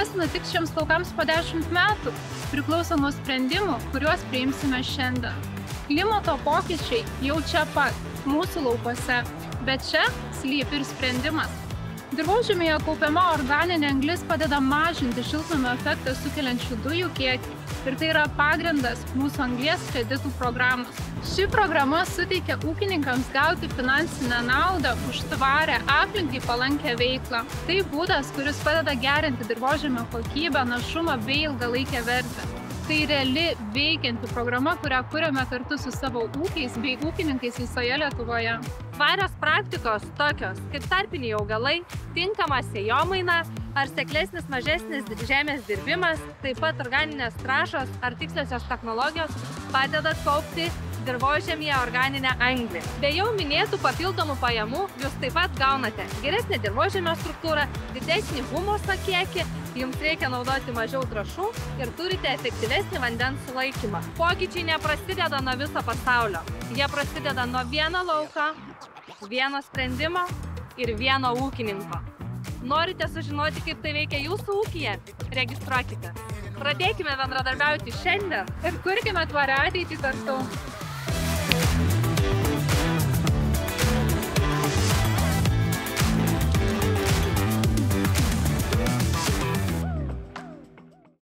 Kas nutiks šiems laukams po 10 metų, priklauso nuo sprendimų, kuriuos priimsime šiandien. Klimato pokyčiai jau čia pat, mūsų laukuose, bet čia slypi ir sprendimas. Dirvožemyje kaupiama organinė anglis padeda mažinti šiltnamio efektą sukeliančių dujų kiekį ir tai yra pagrindas mūsų anglies kreditų programos. Ši programa suteikia ūkininkams gauti finansinę naudą už tvarę aplinkai palankę veiklą. Tai būdas, kuris padeda gerinti dirvožemio kokybę, našumą bei ilgalaikę vertę. Tai reali veikianti programa, kurią kuriame kartu su savo ūkiais bei ūkininkais visoje Lietuvoje. Tvarios praktikos tokios kaip tarpiniai augalai, tinkama sėjomaina ar seklesnis mažesnis žemės dirbimas, taip pat organinės trąšos ar tiksliosios technologijos padeda kaupti dirvožemyje organinę anglį. Be jau minėtų papildomų pajamų jūs taip pat gaunate geresnę dirvožemio struktūrą, didesnį humuso kiekį, jums reikia naudoti mažiau trąšų ir turite efektyvesnį vandens sulaikymą. Pokyčiai neprasideda nuo viso pasaulio. Jie prasideda nuo vieno lauko, vieno sprendimo ir vieno ūkininko. Norite sužinoti, kaip tai veikia jūsų ūkyje? Registruokite. Pradėkime bendradarbiauti šiandien ir kurkime tvarią ateitį kartu.